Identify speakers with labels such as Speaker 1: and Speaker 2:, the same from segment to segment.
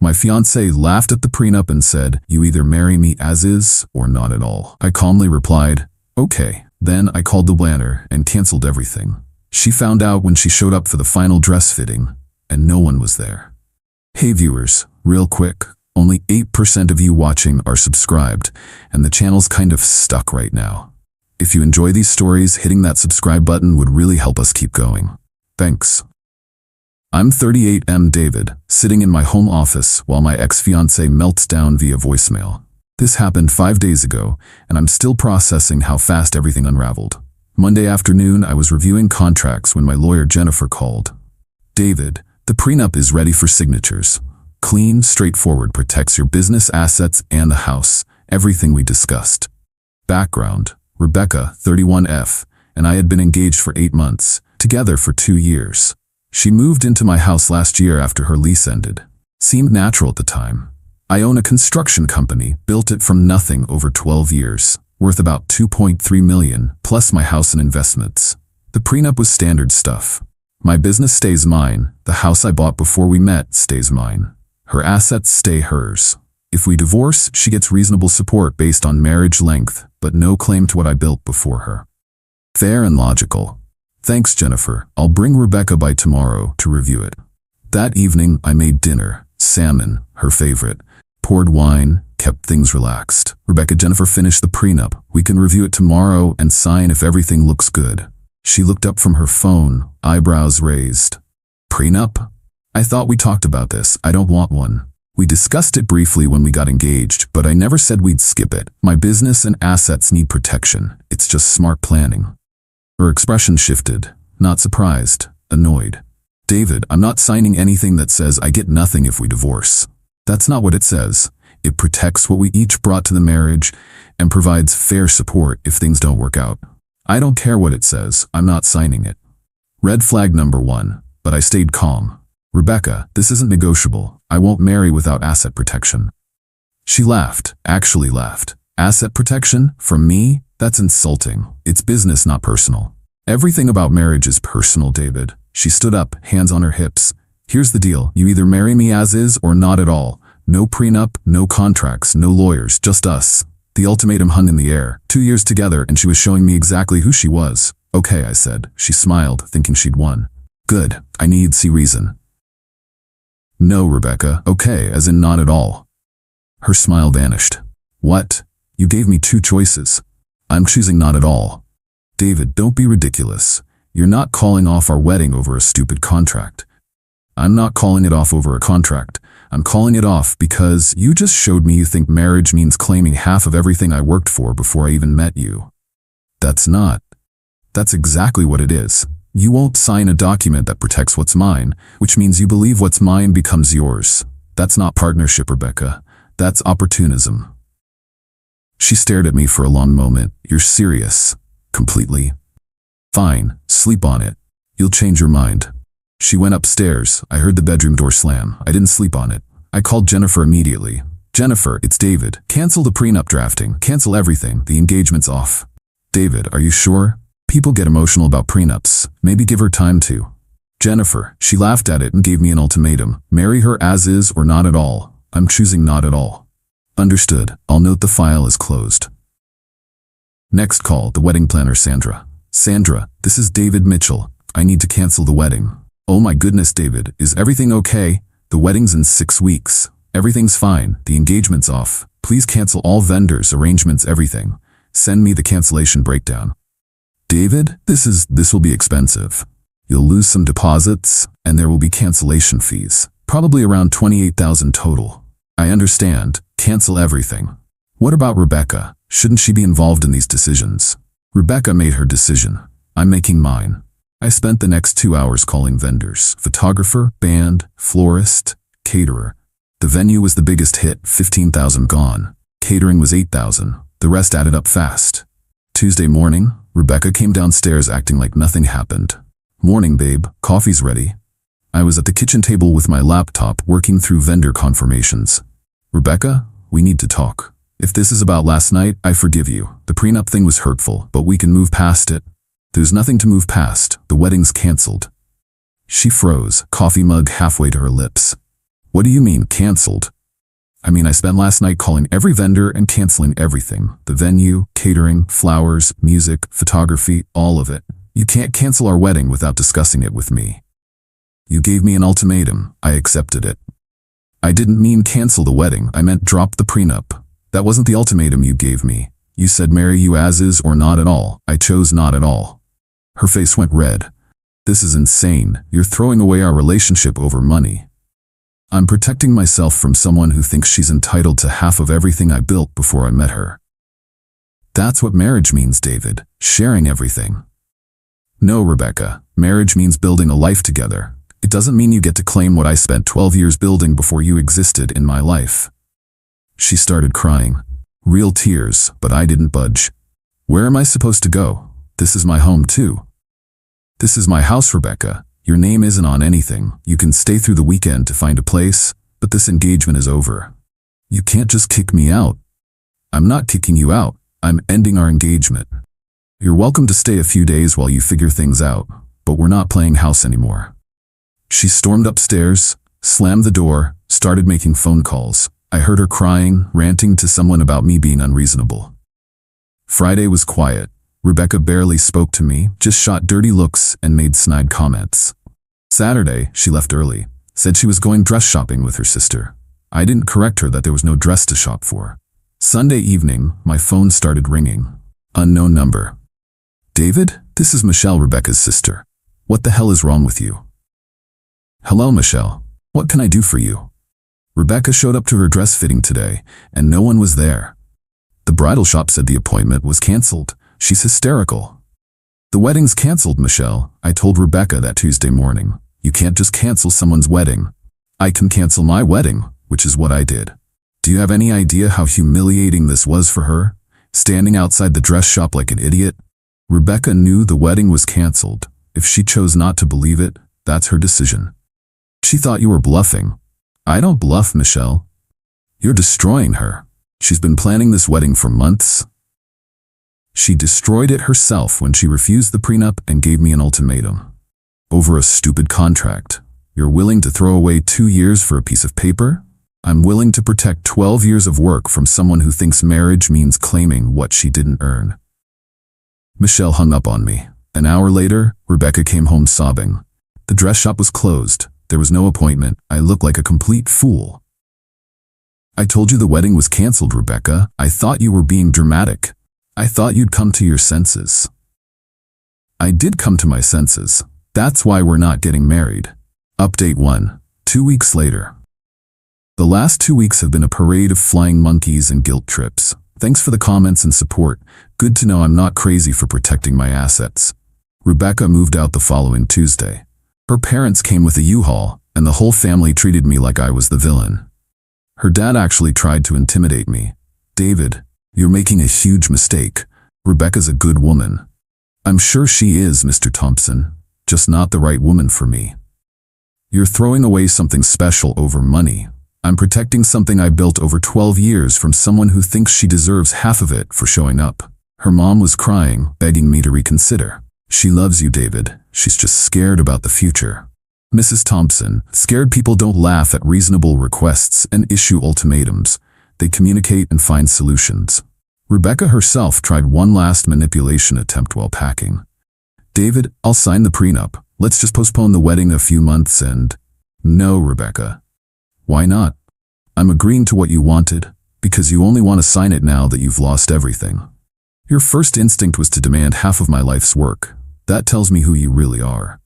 Speaker 1: My fiancé laughed at the prenup and said, "You either marry me as is or not at all." I calmly replied, "Okay." Then I called the planner and canceled everything. She found out when she showed up for the final dress fitting, and no one was there. Hey viewers, real quick, only 8% of you watching are subscribed, and the channel's kind of stuck right now. If you enjoy these stories, hitting that subscribe button would really help us keep going. Thanks. I'm 38M David, sitting in my home office while my ex-fiancé melts down via voicemail. This happened 5 days ago, and I'm still processing how fast everything unraveled. Monday afternoon, I was reviewing contracts when my lawyer Jennifer called. "David, the prenup is ready for signatures. Clean, straightforward, protects your business assets and the house, everything we discussed." Background: Rebecca, 31F, and I had been engaged for 8 months, together for 2 years. She moved into my house last year after her lease ended. Seemed natural at the time. I own a construction company, built it from nothing over 12 years, worth about $2.3 million, plus my house and investments. The prenup was standard stuff. My business stays mine, the house I bought before we met stays mine. Her assets stay hers. If we divorce, she gets reasonable support based on marriage length, but no claim to what I built before her. Fair and logical. Thanks, Jennifer. I'll bring Rebecca by tomorrow to review it. That evening, I made dinner, salmon, her favorite, poured wine, kept things relaxed. Rebecca, Jennifer finished the prenup. We can review it tomorrow and sign if everything looks good. She looked up from her phone, eyebrows raised. Prenup? I thought we talked about this. I don't want one. We discussed it briefly when we got engaged, but I never said we'd skip it. My business and assets need protection. It's just smart planning. Her expression shifted, not surprised, annoyed. David, I'm not signing anything that says I get nothing if we divorce. That's not what it says. It protects what we each brought to the marriage and provides fair support if things don't work out. I don't care what it says. I'm not signing it. Red flag number 1, but I stayed calm. Rebecca, this isn't negotiable. I won't marry without asset protection. She laughed, actually laughed. Asset protection? From me? That's insulting. It's business, not personal. Everything about marriage is personal, David. She stood up, hands on her hips. Here's the deal. You either marry me as is or not at all. No prenup, no contracts, no lawyers, just us. The ultimatum hung in the air. 2 years together, and she was showing me exactly who she was. Okay, I said. She smiled, thinking she'd won. Good. I need to see reason. No, Rebecca. Okay, as in not at all. Her smile vanished. What? You gave me 2 choices. I'm choosing not at all. David, don't be ridiculous. You're not calling off our wedding over a stupid contract. I'm not calling it off over a contract. I'm calling it off because you just showed me you think marriage means claiming half of everything I worked for before I even met you. That's not. That's exactly what it is. You won't sign a document that protects what's mine, which means you believe what's mine becomes yours. That's not partnership, Rebecca. That's opportunism. She stared at me for a long moment. You're serious? Completely? Fine, sleep on it. You'll change your mind. She went upstairs. I heard the bedroom door slam. I didn't sleep on it. I called Jennifer immediately. Jennifer, it's David. Cancel the prenup drafting. Cancel everything. The engagement's off. David, are you sure? People get emotional about prenups. Maybe give her time to. Jennifer, she laughed at it and gave me an ultimatum. Marry her as is or not at all. I'm choosing not at all. Understood. I'll note the file is closed. Next call, the wedding planner Sandra. Sandra, this is David Mitchell. I need to cancel the wedding. Oh my goodness, David, is everything okay? The wedding's in 6 weeks. Everything's fine. The engagement's off. Please cancel all vendors, arrangements, everything. Send me the cancellation breakdown. David, this will be expensive. You'll lose some deposits, and there will be cancellation fees. Probably around $28,000 total. I understand. Cancel everything. What about Rebecca? Shouldn't she be involved in these decisions? Rebecca made her decision. I'm making mine. I spent the next 2 hours calling vendors, photographer, band, florist, caterer. The venue was the biggest hit, $15,000 gone. Catering was $8,000. The rest added up fast. Tuesday morning, Rebecca came downstairs acting like nothing happened. Morning, babe, coffee's ready. I was at the kitchen table with my laptop working through vendor confirmations. Rebecca, we need to talk. If this is about last night, I forgive you. The prenup thing was hurtful, but we can move past it. There's nothing to move past. The wedding's canceled. She froze, coffee mug halfway to her lips. What do you mean, canceled? I mean, I spent last night calling every vendor and canceling everything. The venue, catering, flowers, music, photography, all of it. You can't cancel our wedding without discussing it with me. You gave me an ultimatum. I accepted it. I didn't mean cancel the wedding. I meant drop the prenup. That wasn't the ultimatum you gave me. You said marry you as is or not at all. I chose not at all. Her face went red. This is insane. You're throwing away our relationship over money. I'm protecting myself from someone who thinks she's entitled to half of everything I built before I met her. That's what marriage means, David. Sharing everything. No, Rebecca. Marriage means building a life together. It doesn't mean you get to claim what I spent 12 years building before you existed in my life. She started crying. Real tears, but I didn't budge. Where am I supposed to go? This is my home too. This is my house, Rebecca. Your name isn't on anything. You can stay through the weekend to find a place, but this engagement is over. You can't just kick me out. I'm not kicking you out. I'm ending our engagement. You're welcome to stay a few days while you figure things out, but we're not playing house anymore. She stormed upstairs, slammed the door, started making phone calls. I heard her crying, ranting to someone about me being unreasonable. Friday was quiet. Rebecca barely spoke to me, just shot dirty looks and made snide comments. Saturday, she left early, said she was going dress shopping with her sister. I didn't correct her that there was no dress to shop for. Sunday evening, my phone started ringing. Unknown number. David, this is Michelle, Rebecca's sister. What the hell is wrong with you? Hello, Michelle. What can I do for you? Rebecca showed up to her dress fitting today, and no one was there. The bridal shop said the appointment was canceled. She's hysterical. The wedding's canceled, Michelle. I told Rebecca that Tuesday morning. You can't just cancel someone's wedding. I can cancel my wedding, which is what I did. Do you have any idea how humiliating this was for her? Standing outside the dress shop like an idiot? Rebecca knew the wedding was canceled. If she chose not to believe it, that's her decision. She thought you were bluffing. I don't bluff, Michelle. You're destroying her. She's been planning this wedding for months. She destroyed it herself when she refused the prenup and gave me an ultimatum. Over a stupid contract. You're willing to throw away 2 years for a piece of paper? I'm willing to protect 12 years of work from someone who thinks marriage means claiming what she didn't earn. Michelle hung up on me. An hour later, Rebecca came home sobbing. The dress shop was closed. There was no appointment. I looked like a complete fool. I told you the wedding was canceled, Rebecca. I thought you were being dramatic. I thought you'd come to your senses. I did come to my senses. That's why we're not getting married. Update 1. 2 weeks later. The last 2 weeks have been a parade of flying monkeys and guilt trips. Thanks for the comments and support. Good to know I'm not crazy for protecting my assets. Rebecca moved out the following Tuesday. Her parents came with a U-Haul, and the whole family treated me like I was the villain. Her dad actually tried to intimidate me. David, you're making a huge mistake. Rebecca's a good woman. I'm sure she is, Mr. Thompson, just not the right woman for me. You're throwing away something special over money. I'm protecting something I built over 12 years from someone who thinks she deserves half of it for showing up. Her mom was crying, begging me to reconsider. She loves you, David. She's just scared about the future. Mrs. Thompson, scared people don't laugh at reasonable requests and issue ultimatums. They communicate and find solutions. Rebecca herself tried one last manipulation attempt while packing. David, I'll sign the prenup. Let's just postpone the wedding a few months and... No, Rebecca. Why not? I'm agreeing to what you wanted, because you only want to sign it now that you've lost everything. Your first instinct was to demand half of my life's work. That tells me who you really are.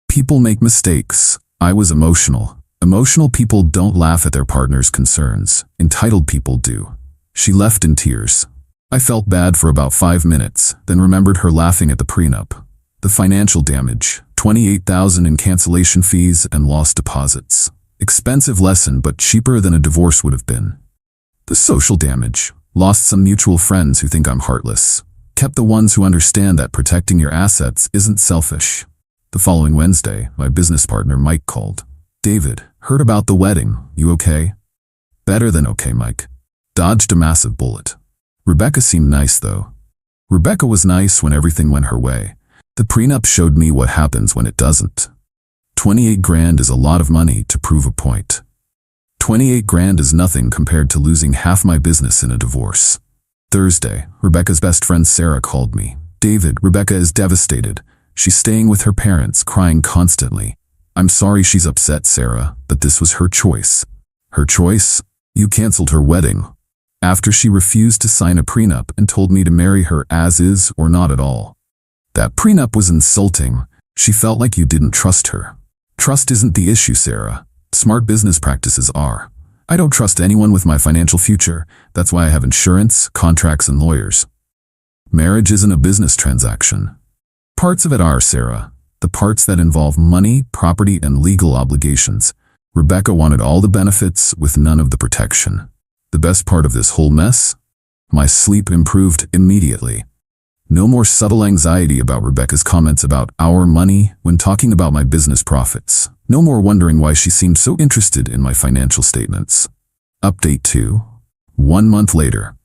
Speaker 1: People make mistakes. I was emotional. Emotional people don't laugh at their partner's concerns. Entitled people do. She left in tears. I felt bad for about 5 minutes, then remembered her laughing at the prenup. The financial damage, $28,000 in cancellation fees and lost deposits. Expensive lesson, but cheaper than a divorce would have been. The social damage, lost some mutual friends who think I'm heartless. Kept the ones who understand that protecting your assets isn't selfish. The following Wednesday, my business partner Mike called. David, heard about the wedding. You okay? Better than okay, Mike. Dodged a massive bullet. Rebecca seemed nice though. Rebecca was nice when everything went her way. The prenup showed me what happens when it doesn't. 28 grand is a lot of money to prove a point. 28 grand is nothing compared to losing half my business in a divorce. Thursday, Rebecca's best friend Sarah called me. David, Rebecca is devastated. She's staying with her parents, crying constantly. I'm sorry she's upset, Sarah, but this was her choice. Her choice? You canceled her wedding. After she refused to sign a prenup and told me to marry her as is or not at all. That prenup was insulting. She felt like you didn't trust her. Trust isn't the issue, Sarah. Smart business practices are. I don't trust anyone with my financial future. That's why I have insurance, contracts, and lawyers. Marriage isn't a business transaction. Parts of it are, Sarah. The parts that involve money, property, and legal obligations. Rebecca wanted all the benefits with none of the protection. The best part of this whole mess? My sleep improved immediately. No more subtle anxiety about Rebecca's comments about our money when talking about my business profits. No more wondering why she seemed so interested in my financial statements. Update 2. 1 month later.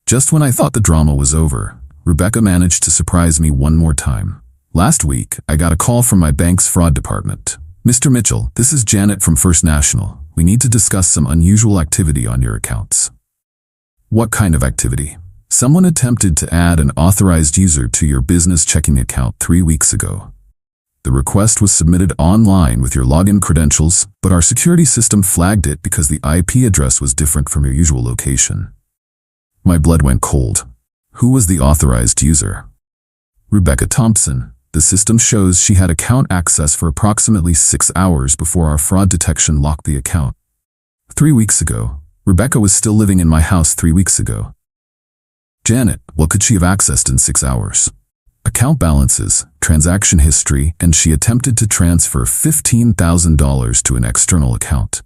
Speaker 1: Just when I thought the drama was over, Rebecca managed to surprise me one more time. Last week, I got a call from my bank's fraud department. Mr. Mitchell, this is Janet from First National. We need to discuss some unusual activity on your accounts. What kind of activity? Someone attempted to add an authorized user to your business checking account 3 weeks ago. The request was submitted online with your login credentials, but our security system flagged it because the IP address was different from your usual location. My blood went cold. Who was the authorized user? Rebecca Thompson. The system shows she had account access for approximately 6 hours before our fraud detection locked the account. 3 weeks ago, Rebecca was still living in my house 3 weeks ago. Janet, what could she have accessed in 6 hours? Account balances, transaction history, and she attempted to transfer $15,000 to an external account.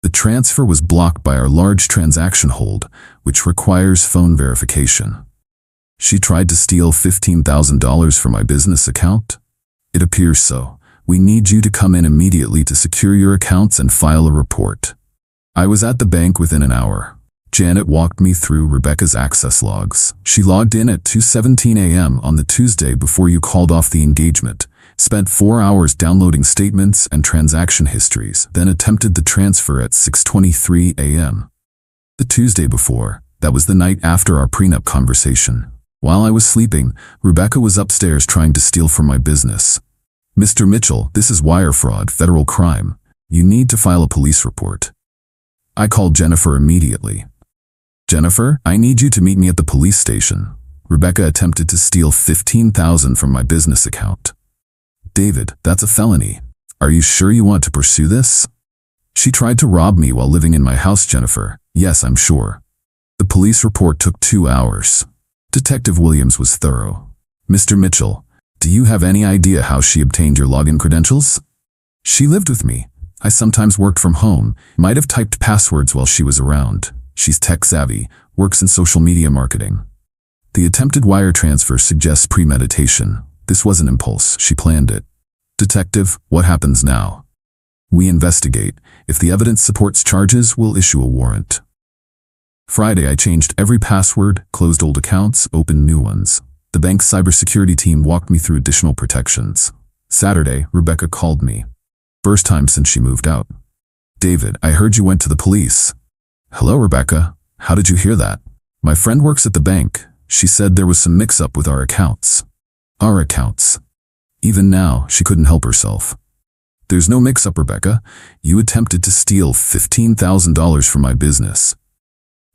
Speaker 1: The transfer was blocked by our large transaction hold, which requires phone verification. She tried to steal $15,000 from my business account? It appears so. We need you to come in immediately to secure your accounts and file a report. I was at the bank within an hour. Janet walked me through Rebecca's access logs. She logged in at 2:17 a.m. on the Tuesday before you called off the engagement, spent 4 hours downloading statements and transaction histories, then attempted the transfer at 6:23 a.m. The Tuesday before, that was the night after our prenup conversation. While I was sleeping, Rebecca was upstairs trying to steal from my business. Mr. Mitchell, this is wire fraud, federal crime. You need to file a police report. I called Jennifer immediately. Jennifer, I need you to meet me at the police station. Rebecca attempted to steal $15,000 from my business account. David, that's a felony. Are you sure you want to pursue this? She tried to rob me while living in my house, Jennifer. Yes, I'm sure. The police report took 2 hours. Detective Williams was thorough. Mr. Mitchell, do you have any idea how she obtained your login credentials? She lived with me. I sometimes worked from home, might have typed passwords while she was around. She's tech-savvy, works in social media marketing. The attempted wire transfer suggests premeditation. This wasn't impulse, she planned it. Detective, what happens now? We investigate. If the evidence supports charges, we'll issue a warrant. Friday, I changed every password, closed old accounts, opened new ones. The bank's cybersecurity team walked me through additional protections. Saturday, Rebecca called me. First time since she moved out. David, I heard you went to the police. Hello, Rebecca. How did you hear that? My friend works at the bank. She said there was some mix-up with our accounts. Our accounts. Even now, she couldn't help herself. There's no mix-up, Rebecca. You attempted to steal $15,000 from my business.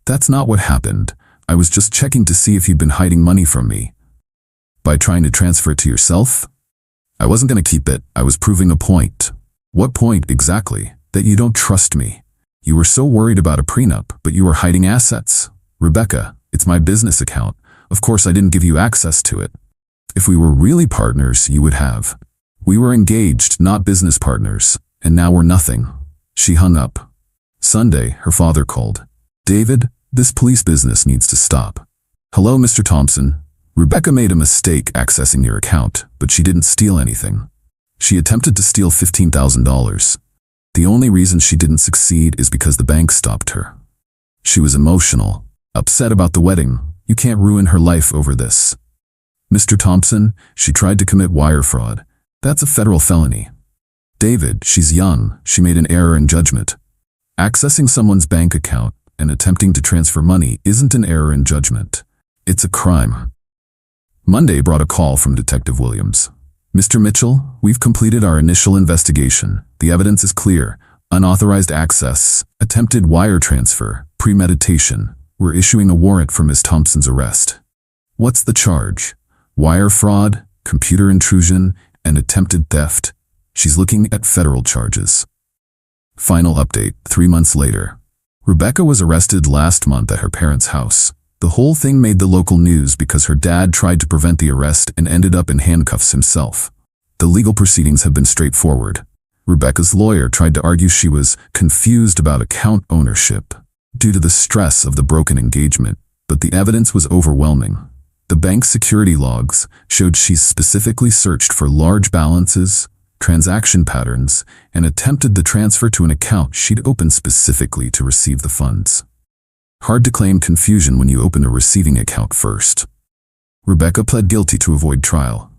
Speaker 1: That's not what happened. I was just checking to see if you'd been hiding money from me. By trying to transfer it to yourself? I wasn't going to keep it. I was proving a point. What point exactly? That you don't trust me. You were so worried about a prenup, but you were hiding assets. Rebecca, it's my business account. Of course I didn't give you access to it. If we were really partners, you would have. We were engaged, not business partners, and now we're nothing. She hung up. Sunday, her father called. David, this police business needs to stop. Hello, Mr. Thompson. Rebecca made a mistake accessing your account, but she didn't steal anything. She attempted to steal $15,000. The only reason she didn't succeed is because the bank stopped her. She was emotional, upset about the wedding. You can't ruin her life over this. Mr. Thompson, she tried to commit wire fraud. That's a federal felony. David, she's young. She made an error in judgment. Accessing someone's bank account and attempting to transfer money isn't an error in judgment. It's a crime. Monday brought a call from Detective Williams. Mr. Mitchell, we've completed our initial investigation. The evidence is clear. Unauthorized access, attempted wire transfer, premeditation. We're issuing a warrant for Ms. Thompson's arrest. What's the charge? Wire fraud, computer intrusion, and attempted theft. She's looking at federal charges. Final update, 3 months later. Rebecca was arrested last month at her parents' house. The whole thing made the local news because her dad tried to prevent the arrest and ended up in handcuffs himself. The legal proceedings have been straightforward. Rebecca's lawyer tried to argue she was confused about account ownership due to the stress of the broken engagement, but the evidence was overwhelming. The bank's security logs showed she specifically searched for large balances, transaction patterns, and attempted the transfer to an account she'd opened specifically to receive the funds. Hard to claim confusion when you open a receiving account first. Rebecca pled guilty to avoid trial.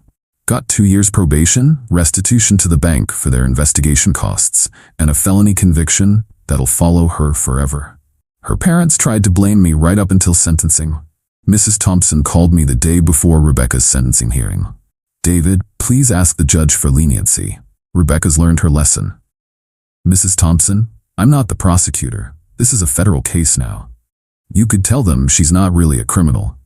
Speaker 1: Got 2 years probation, restitution to the bank for their investigation costs, and a felony conviction that'll follow her forever. Her parents tried to blame me right up until sentencing. Mrs. Thompson called me the day before Rebecca's sentencing hearing. David, please ask the judge for leniency. Rebecca's learned her lesson. Mrs. Thompson, I'm not the prosecutor. This is a federal case now. You could tell them she's not really a criminal.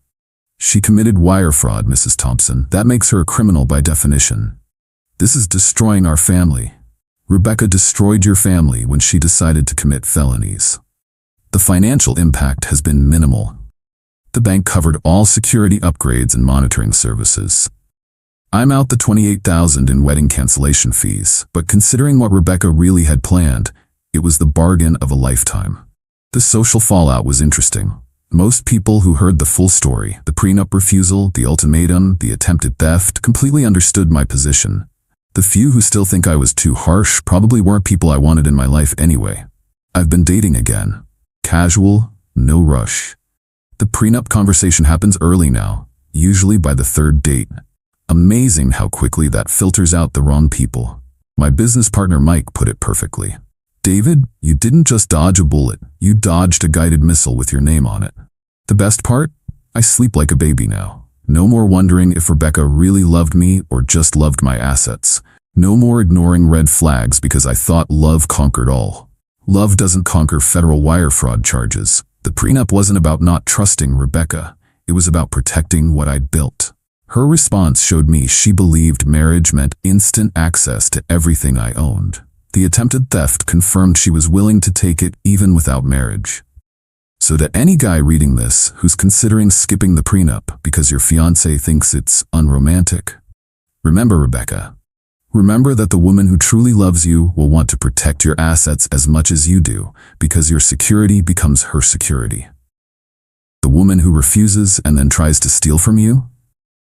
Speaker 1: She committed wire fraud, Mrs. Thompson. That makes her a criminal by definition. This is destroying our family. Rebecca destroyed your family when she decided to commit felonies. The financial impact has been minimal. The bank covered all security upgrades and monitoring services. I'm out the $28,000 in wedding cancellation fees, but considering what Rebecca really had planned, it was the bargain of a lifetime. The social fallout was interesting. Most people who heard the full story, the prenup refusal, the ultimatum, the attempted theft, completely understood my position. The few who still think I was too harsh probably weren't people I wanted in my life anyway. I've been dating again. Casual, no rush. The prenup conversation happens early now, usually by the 3rd date. Amazing how quickly that filters out the wrong people. My business partner Mike put it perfectly. David, you didn't just dodge a bullet, you dodged a guided missile with your name on it. The best part? I sleep like a baby now. No more wondering if Rebecca really loved me or just loved my assets. No more ignoring red flags because I thought love conquered all. Love doesn't conquer federal wire fraud charges. The prenup wasn't about not trusting Rebecca. It was about protecting what I'd built. Her response showed me she believed marriage meant instant access to everything I owned. The attempted theft confirmed she was willing to take it even without marriage. So to any guy reading this who's considering skipping the prenup because your fiancé thinks it's unromantic, remember Rebecca. Remember that the woman who truly loves you will want to protect your assets as much as you do because your security becomes her security. The woman who refuses and then tries to steal from you?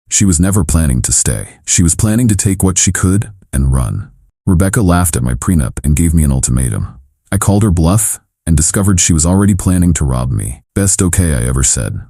Speaker 1: She was never planning to stay. She was planning to take what she could and run. Rebecca laughed at my prenup and gave me an ultimatum. I called her bluff and discovered she was already planning to rob me. Best okay I ever said.